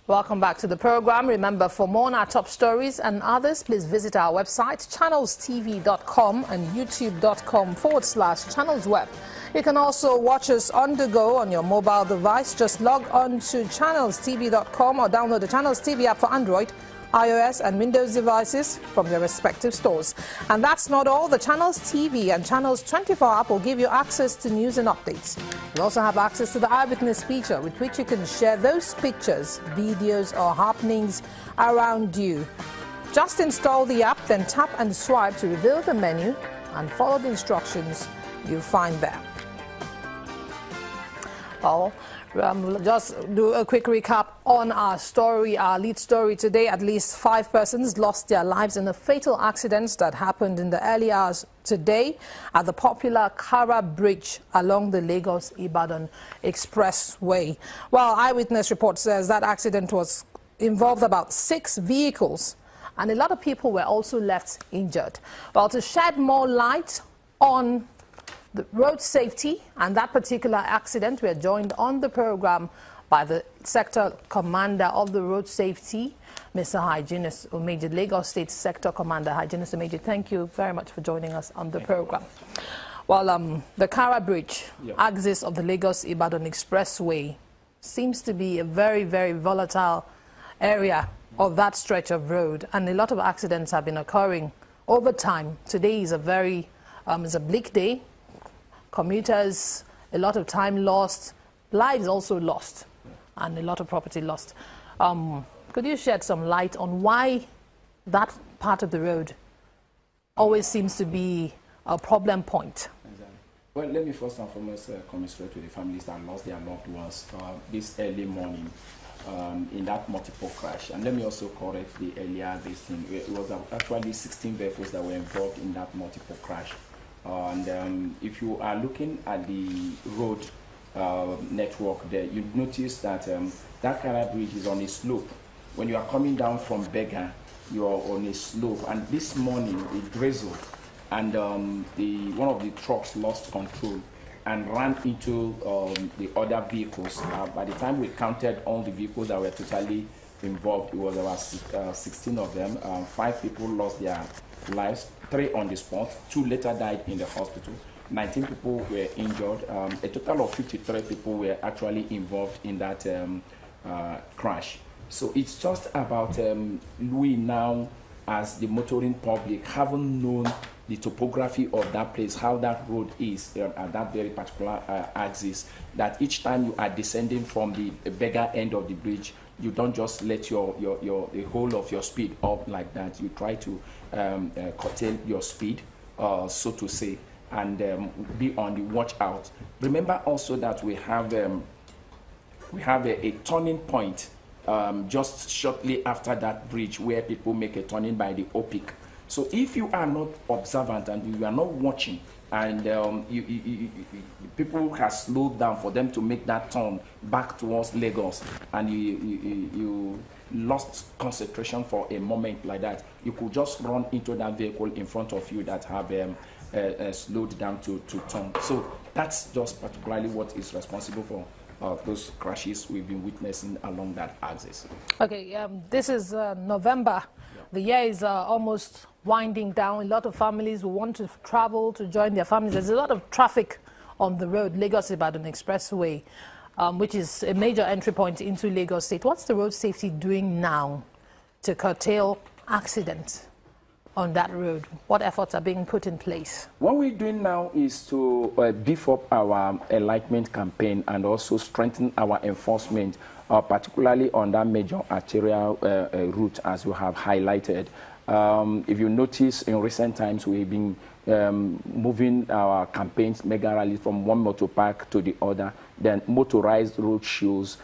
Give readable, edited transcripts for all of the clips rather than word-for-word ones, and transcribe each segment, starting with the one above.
Welcome back to the program. Remember, for more on our top stories and others, please visit our website, channelstv.com and youtube.com/channelsweb. You can also watch us on the go on your mobile device. Just log on to channelstv.com or download the Channels TV app for Android, iOS and Windows devices from their respective stores. And that's not all. The Channels TV and Channels 24 app will give you access to news and updates. You also have access to the Eyewitness feature, with which you can share those pictures, videos or happenings around you. Just install the app, then tap and swipe to reveal the menu and follow the instructions you'll find there. Well, we'll just do a quick recap on our story, our lead story today. At least 5 persons lost their lives in a fatal accident that happened in the early hours today at the popular Kara Bridge along the Lagos-Ibadan Expressway. Well, Eyewitness report says that accident was involved about 6 vehicles and a lot of people were also left injured. Well, to shed more light on the road safety and that particular accident, we are joined on the program by the sector commander of the road safety, Mr. Hyginus Umeji, Lagos State Sector Commander. Hyginus Umeji, thank you very much for joining us on the program. Well, the Kara Bridge, axis of the Lagos-Ibadan Expressway, seems to be a very, very volatile area of that stretch of road, and a lot of accidents have been occurring over time. Today is a very it's a bleak day. Commuters, a lot of time lost, lives also lost, and a lot of property lost. Could you shed some light on why that part of the road always seems to be a problem point? Exactly. Well, let me first and foremost commiserate with the families that lost their loved ones this early morning in that multiple crash. And let me also correct the earlier this thing. It was actually 16 vehicles that were involved in that multiple crash. And if you are looking at the road network there, you notice that that Kara Bridge is on a slope. When you are coming down from Bega, you are on a slope. And this morning it drizzled, and one of the trucks lost control and ran into the other vehicles. By the time we counted all the vehicles that were totally involved, it was about 16 of them. 5 people lost their lives, 3 on the spot, 2 later died in the hospital. 19 people were injured. A total of 53 people were actually involved in that crash. So it's just about we now, as the motoring public, haven't known the topography of that place, how that road is at that very particular axis, that each time you are descending from the bigger end of the bridge, you don't just let the whole of your speed up like that. You try to curtail your speed, so to say, and be on the watch out. Remember also that we have a turning point just shortly after that bridge where people make a turning by the OPIC. So if you are not observant and you are not watching, and people have slowed down for them to make that turn back towards Lagos, and you lost concentration for a moment like that, you could just run into that vehicle in front of you that have slowed down to turn. So that's just particularly what is responsible for those crashes we've been witnessing along that axis. Okay, this is November. The year is almost winding down. A lot of families who want to travel to join their families. There's a lot of traffic on the road, Lagos-Ibadan Expressway, which is a major entry point into Lagos State. What's the road safety doing now to curtail accidents on that road? What efforts are being put in place? What we're doing now is to beef up our enlightenment campaign and also strengthen our enforcement, particularly on that major arterial route, as you have highlighted. If you notice, in recent times, we've been moving our campaigns, mega rallies, from one motor park to the other, then motorized road shows,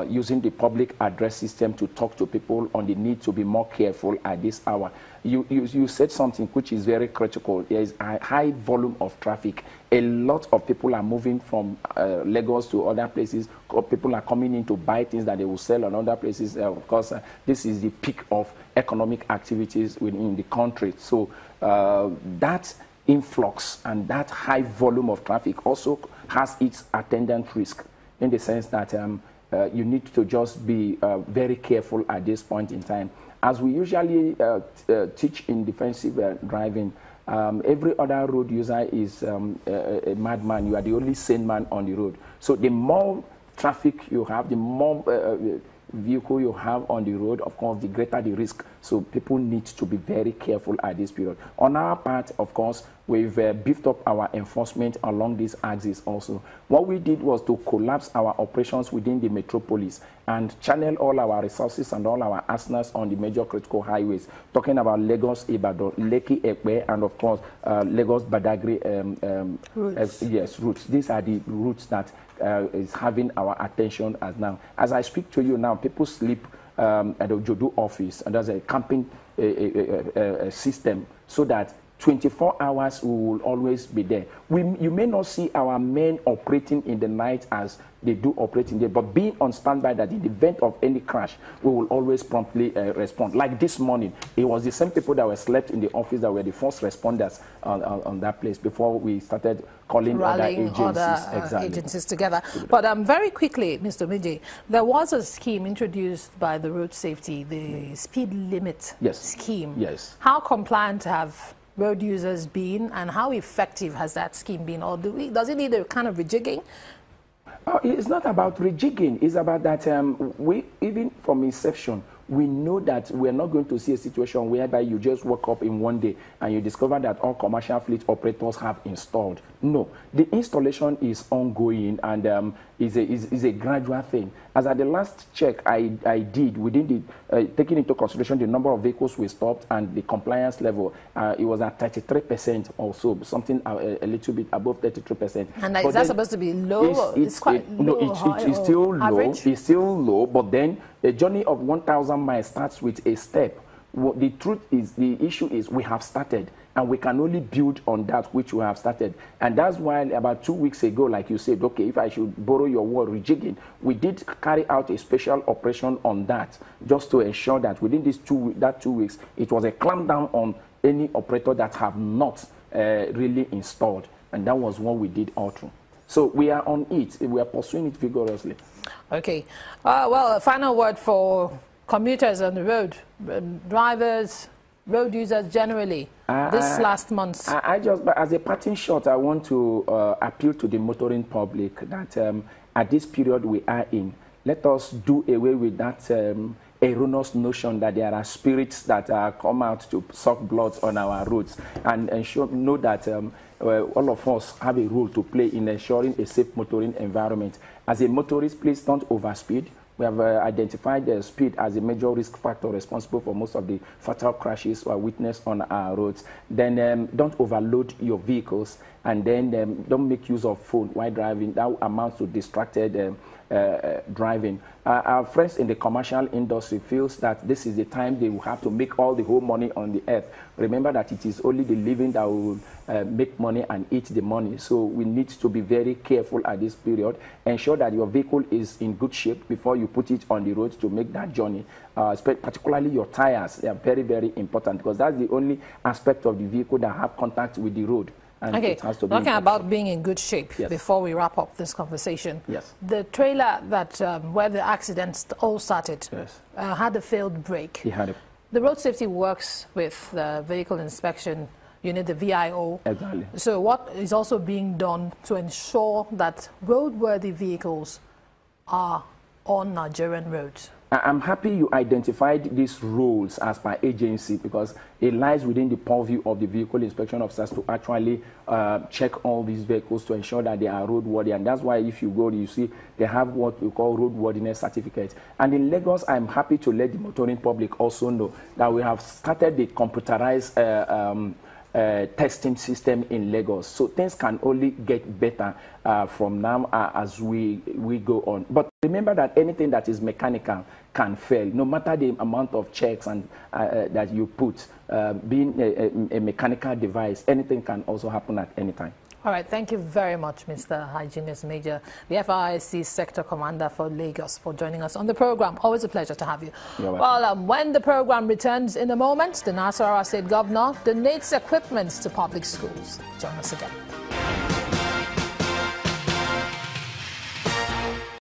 using the public address system to talk to people on the need to be more careful at this hour. You said something which is very critical. There is a high volume of traffic. A lot of people are moving from Lagos to other places. People are coming in to buy things that they will sell on other places. Of course, this is the peak of economic activities within the country. So that influx and that high volume of traffic also has its attendant risk, in the sense that you need to just be very careful at this point in time. As we usually teach in defensive driving, every other road user is a madman. You are the only sane man on the road. So the more traffic you have, the more vehicle you have on the road, of course, the greater the risk. So people need to be very careful at this period. On our part, of course, we've beefed up our enforcement along this axis also. What we did was to collapse our operations within the metropolis and channel all our resources and all our arsenals on the major critical highways, talking about Lagos, Ibadan, Lekki, Ekpe, and of course, Lagos, Badagry, routes. Yes, routes. These are the routes that is having our attention as now. As I speak to you now, people sleep at the Jodo office, and there's a camping system so that 24 hours we will always be there. You may not see our men operating in the night as they do operating there, but being on standby that in the event of any crash, we will always promptly respond. Like this morning, it was the same people that were slept in the office that were the first responders on that place before we started calling other agencies together. But very quickly, Mr. Miji, there was a scheme introduced by the road safety, the speed limit scheme. Yes. How compliant have road users been, and how effective has that scheme been? Or does it need a kind of rejigging? It's not about rejigging. It's about that we, even from inception, we know that we're not going to see a situation whereby you just woke up in one day and you discover that all commercial fleet operators have installed. No, the installation is ongoing and is a gradual thing. As at the last check I did, within the taking into consideration the number of vehicles we stopped and the compliance level, it was at 33% or so, something a little bit above 33%. And is that supposed to be low? It's quite low. No, it's still low. Average? It's still low, but then a journey of 1,000 miles starts with a step. The truth is, the issue is we have started, and we can only build on that which we have started. And that's why about 2 weeks ago, like you said, okay, if I should borrow your word, rejigging, we did carry out a special operation on that, just to ensure that within these 2 weeks, it was a clampdown on any operator that have not really installed. And that was what we did all through. So we are on it. We are pursuing it vigorously. Okay. Well, a final word for commuters on the road, drivers, road users generally, this last month. But as a parting shot, I want to appeal to the motoring public that at this period we are in, let us do away with that erroneous notion that there are spirits that come out to suck blood on our roads, and know that all of us have a role to play in ensuring a safe motoring environment. As a motorist, please don't overspeed. We have identified the speed as a major risk factor responsible for most of the fatal crashes we witnessed on our roads. Then don't overload your vehicles, and then don't make use of phone while driving. That amounts to distracted driving. Our friends in the commercial industry feels that this is the time they will have to make all the whole money on the earth. Remember that it is only the living that will make money and eat the money. So we need to be very careful at this period. Ensure that your vehicle is in good shape before you put it on the road to make that journey. Particularly your tires, they are very, very important, because that's the only aspect of the vehicle that have contact with the road. And okay, talking about being in good shape, before we wrap up this conversation. Yes. The trailer that where the accidents all started had a failed brake. The road safety works with the vehicle inspection unit, the VIO. Exactly. So what is also being done to ensure that roadworthy vehicles are on Nigerian roads? I'm happy you identified these roles as per agency, because it lies within the purview of the vehicle inspection officers to actually check all these vehicles to ensure that they are roadworthy. And that's why if you go, you see they have what we call roadworthiness certificates. And in Lagos, I'm happy to let the motoring public also know that we have started the computerized testing system in Lagos. So things can only get better from now as we go on. But remember that anything that is mechanical can fail, no matter the amount of checks and that you put. Being a mechanical device, anything can also happen at any time. All right, thank you very much, Mr. Hygienist Major, the FRSC Sector Commander for Lagos, for joining us on the program. Always a pleasure to have you. Well, when the program returns in a moment, the Nasarawa State Governor donates equipment to public schools. Join us again.